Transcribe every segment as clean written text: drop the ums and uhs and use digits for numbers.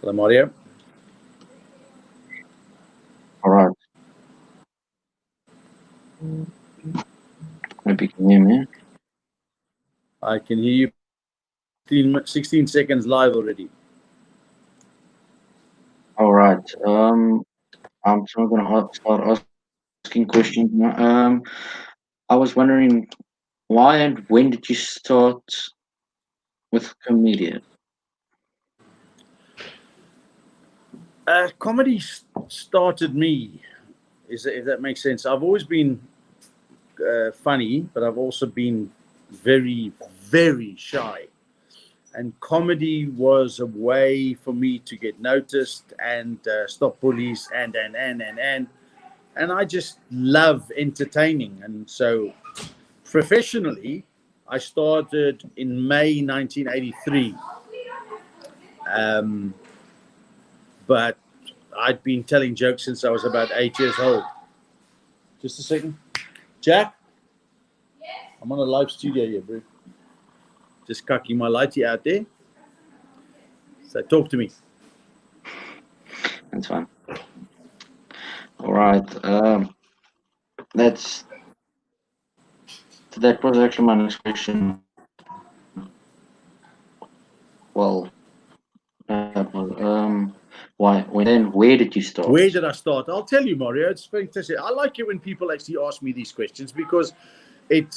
Hello, Mario. All right. Hope you can hear me. I can hear you. 16 seconds live already. All right. I'm just going to start asking questions now. I was wondering why and when did you start with comedian? Comedy started me, if that makes sense. I've always been funny, but I've also been very, very shy. And comedy was a way for me to get noticed and stop bullies and I just love entertaining. And so professionally, I started in May 1983. But I'd been telling jokes since I was about 8 years old. Just a second. Jack? I'm on a live studio here, bro. Just cucking my lighty out there. So talk to me. That's fine. All right. That was actually my next question. Well, why? Where did you start? Where did I start? I'll tell you, Mario. It's fantastic. I like it when people actually ask me these questions because it,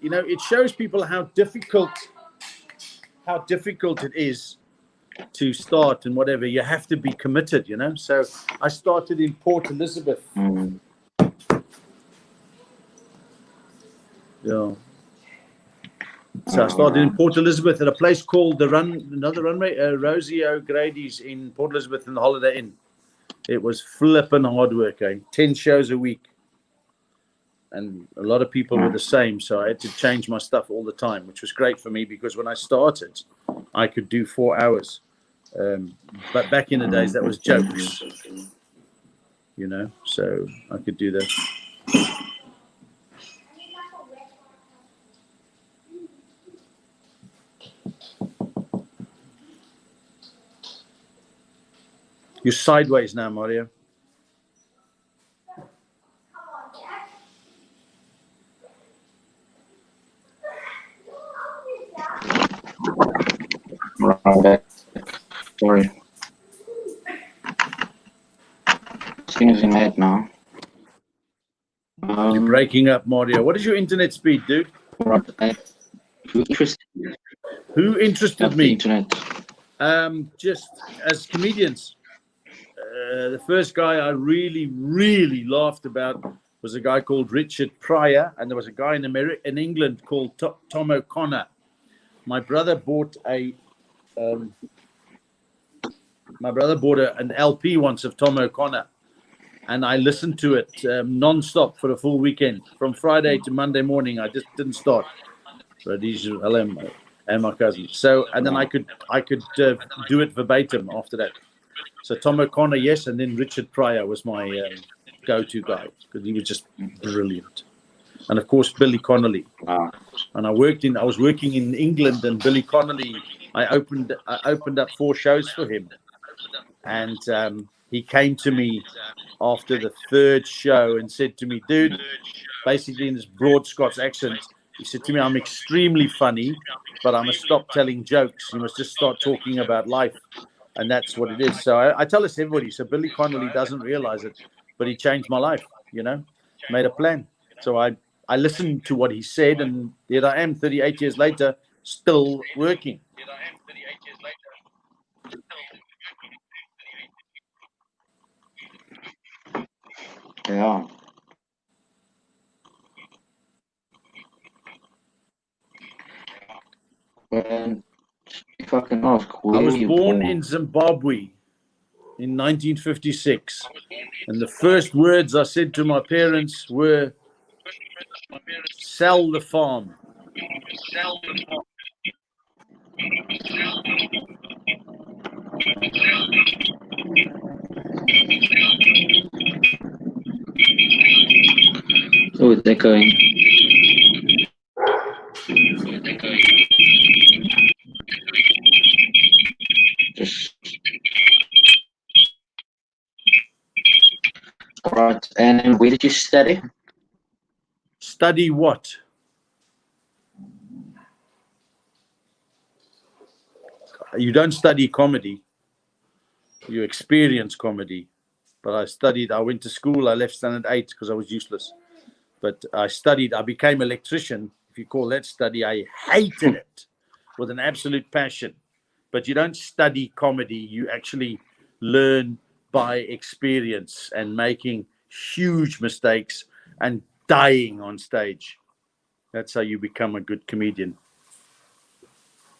it shows people how difficult it is to start and whatever. You have to be committed, So I started in Port Elizabeth. Yeah. So I started in Port Elizabeth at a place called another runway, Rosie O'Grady's in Port Elizabeth in the Holiday Inn. It was flipping hard work, 10 shows a week. And a lot of people were the same, so I had to change my stuff all the time, which was great for me because when I started, I could do 4 hours. But back in the days, that was jokes, so I could do that. You're sideways now, Mario. Right. Sorry. Things in head now. You're breaking up, Mario. What is your internet speed, dude? Who interested me? Internet. Just as comedians. The first guy I really, really laughed about was a guy called Richard Pryor, and there was a guy in England called Tom O'Connor. My brother bought an LP once of Tom O'Connor, and I listened to it non-stop for a full weekend, from Friday to Monday morning. I just didn't start. Rhodesia, LM, and my cousin. So, and then I could do it verbatim after that. So Tom O'Connor, yes, and then Richard Pryor was my go-to guy because he was just brilliant. And of course Billy Connolly. Wow. And I was working in England, and Billy Connolly, I opened up 4 shows for him, and he came to me after the 3rd show and said to me, dude, basically in this broad Scots accent, he said to me, I'm extremely funny, but I must stop telling jokes. You must just start talking about life. And that's what it is. So I tell this to everybody. So Billy Connolly doesn't realize it, but he changed my life, made a plan. So I listened to what he said, and yet I am 38 years later, still working. Yeah. And if I can ask, I was born in Zimbabwe in 1956. And the first words I said to my parents were, sell the farm. Oh, they're going. Just And where did you study? Study what? You don't study comedy. You experience comedy. But I went to school. I left standard 8 because I was useless. But I studied. I became an electrician. If you call that study, I hated it with an absolute passion. But you don't study comedy. You actually learn by experience and making huge mistakes and dying on stage. That's how you become a good comedian.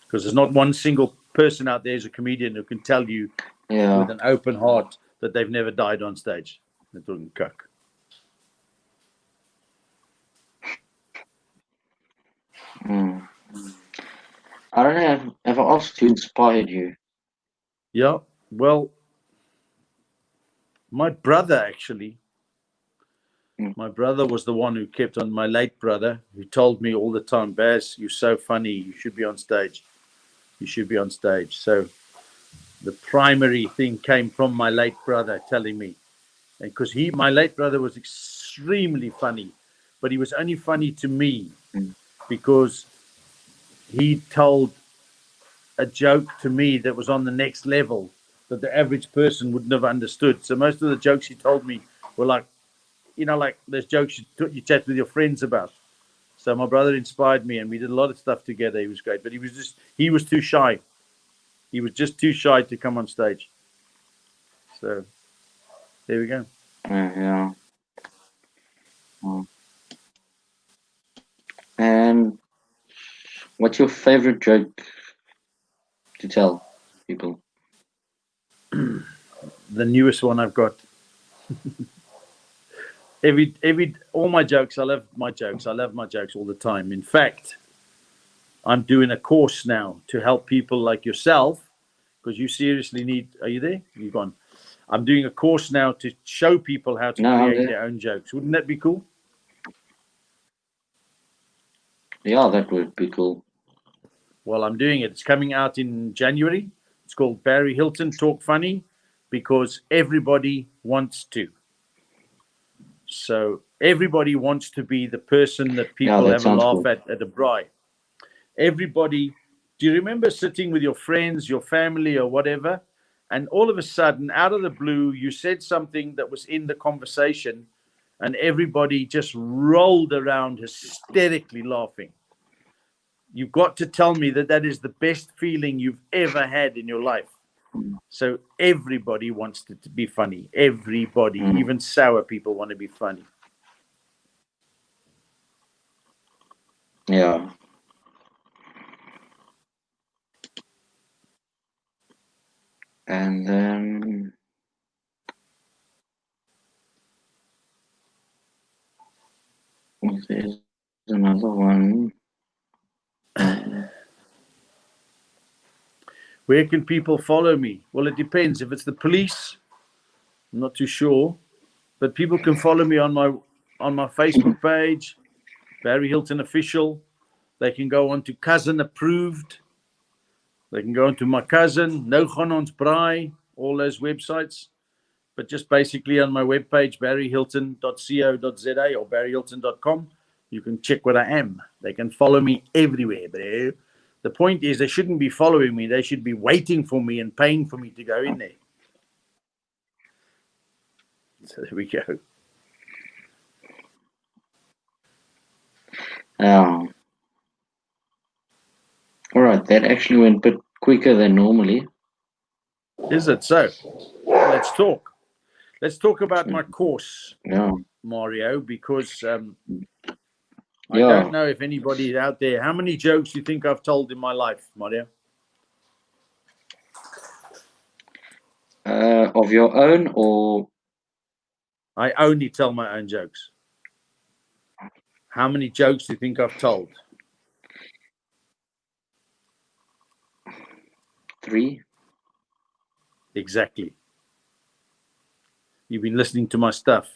Because there's not one single person out there who's a comedian who can tell you with an open heart that they've never died on stage. They're talking coke. I don't know. Have I asked who inspired you? Yeah, well, my brother actually. My brother was the one who kept on, my late brother, who told me all the time, Baz, you're so funny, you should be on stage. You should be on stage. So the primary thing came from my late brother telling me. And because my late brother was extremely funny, but he was only funny to me because he told a joke to me that was on the next level that the average person would never understood. So most of the jokes he told me were like, like there's jokes you chat with your friends about. So my brother inspired me, and we did a lot of stuff together. He was great, but he was too shy. He was just too shy to come on stage. So there we go. Yeah. And what's your favorite joke to tell people? The newest one I've got. All my jokes. I love my jokes. I love my jokes all the time. In fact, I'm doing a course now to help people like yourself, because you seriously need. Are you there? You've gone. I'm doing a course now to show people how to create their own jokes. Wouldn't that be cool? Yeah, that would be cool. Well, I'm doing it. It's coming out in January. It's called Barry Hilton Talk Funny, because everybody wants to. So everybody wants to be the person that people have a laugh at a braai. Everybody, do you remember sitting with your friends, your family, or whatever, and all of a sudden, out of the blue, you said something that was in the conversation, and everybody just rolled around hysterically laughing? You've got to tell me that that is the best feeling you've ever had in your life. So everybody wants to be funny. Everybody, even sour people, want to be funny. Yeah. And then there's another one. Where can people follow me? Well, it depends. If it's the police, I'm not too sure, but people can follow me on my Facebook page, Barry Hilton Official. They can go on to Cousin Approved. They can go on to My Cousin, No Gaan Ons Braai, all those websites. But just basically on my webpage, barryhilton.co.za or barryhilton.com, you can check what I am. They can follow me everywhere, bro. The point is, they shouldn't be following me. They should be waiting for me and paying for me to go in there. So there we go. All right, that actually went a bit quicker than normally. Is it? So let's talk. Let's talk about my course, Mario, because I don't know if anybody out there. How many jokes do you think I've told in my life, Mario? Of your own, or? I only tell my own jokes. How many jokes do you think I've told? 3. Exactly. You've been listening to my stuff.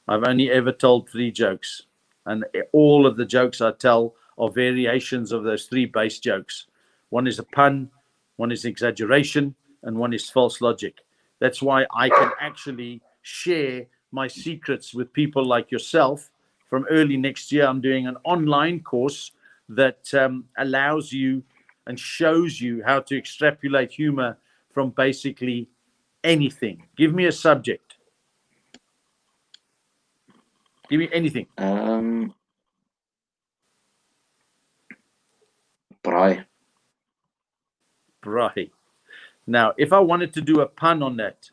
I've only ever told 3 jokes. And all of the jokes I tell are variations of those 3 base jokes. One is a pun, one is exaggeration, and one is false logic. That's why I can actually share my secrets with people like yourself. From early next year, I'm doing an online course that allows you and shows you how to extrapolate humor from basically anything. Give me a subject. Give me anything. Braai. Right. Now, if I wanted to do a pun on that,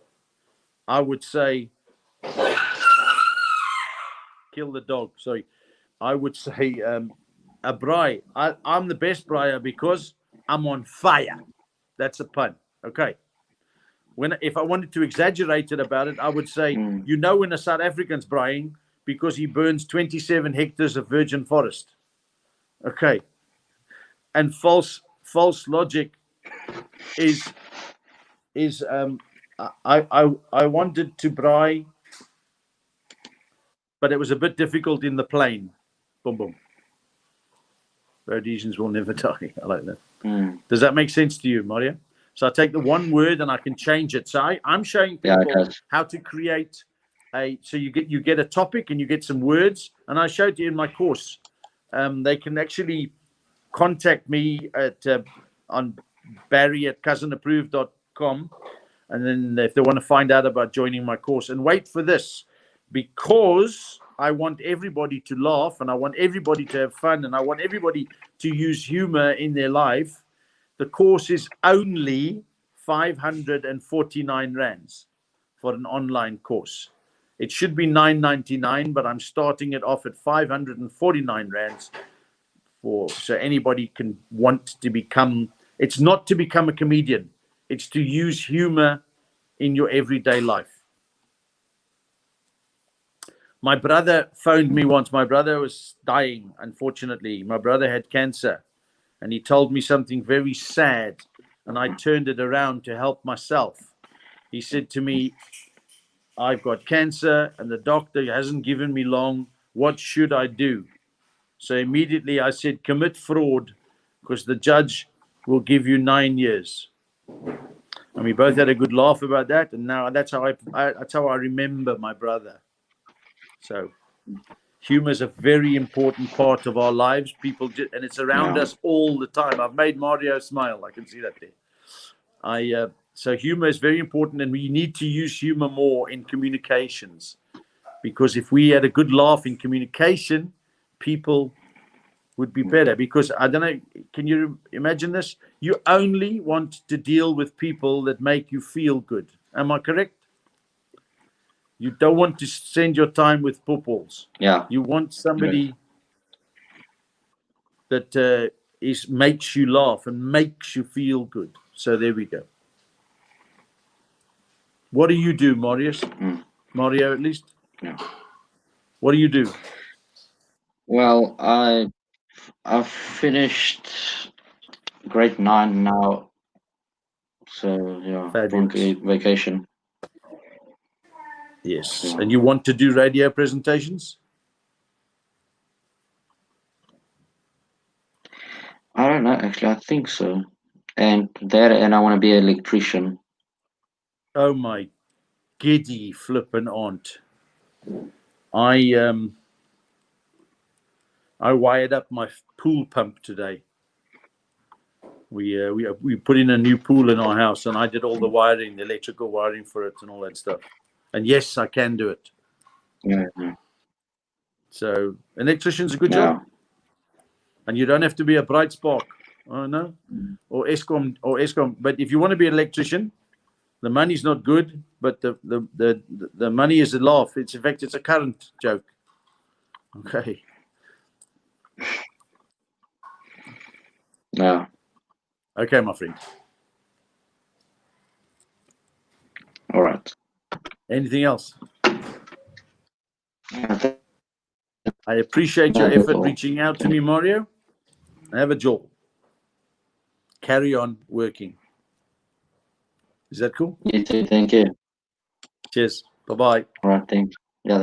I would say, kill the dog. Sorry. I would say a braai. I'm the best braaier because I'm on fire. That's a pun. Okay. If I wanted to exaggerate it about it, I would say, you know, when a South African's braaiing because he burns 27 hectares of virgin forest. Okay. And false logic is I wanted to braai, but it was a bit difficult in the plane. Boom boom. Rhodesians will never die. I like that. Does that make sense to you, Mario? So I take the one word and I can change it. So I'm showing people how to create so you get a topic and you get some words. And I showed you in my course. They can actually contact me on barry@cousinapproved.com. And then if they want to find out about joining my course, and wait for this, because I want everybody to laugh and I want everybody to have fun and I want everybody to use humor in their life. The course is only 549 rands for an online course. It should be 999, but I'm starting it off at 549 rands so anybody can want to become. It's not to become a comedian. It's to use humor in your everyday life. My brother phoned me once. My brother was dying, unfortunately. My brother had cancer, and he told me something very sad, and I turned it around to help myself. He said to me, I've got cancer, and the doctor hasn't given me long. What should I do? So immediately I said, commit fraud, because the judge will give you 9 years. And we both had a good laugh about that. And now that's how I remember my brother. So humor is a very important part of our lives. And it's around us all the time. I've made Mario smile. I can see that there. So humor is very important, and we need to use humor more in communications, because if we had a good laugh in communication, people would be better. Because I don't know, can you imagine this? You only want to deal with people that make you feel good. Am I correct? You don't want to spend your time with pools. Yeah. You want somebody that makes you laugh and makes you feel good. So there we go. What do you do, Marius? Mario, at least? Yeah. What do you do? Well, I've finished grade 9 now. So yeah, on vacation. Yes. Yeah. And you want to do radio presentations? I don't know, actually. I think so. And I want to be an electrician. Oh my giddy flippin' aunt. I wired up my pool pump today. We put in a new pool in our house, and I did all the wiring, the electrical wiring for it and all that stuff. And yes, I can do it. Yeah. So an electrician's a good job. And you don't have to be a bright spark. Oh no. Or Eskom. But if you want to be an electrician, the money's not good, but the money is a laugh. In fact, it's a current joke. Okay. Yeah. Okay, my friend. All right. Anything else? I appreciate your effort reaching out to me, Mario. Have a jaw. Carry on working. Is that cool? You too. Thank you. Cheers. Bye-bye. All right. Thanks.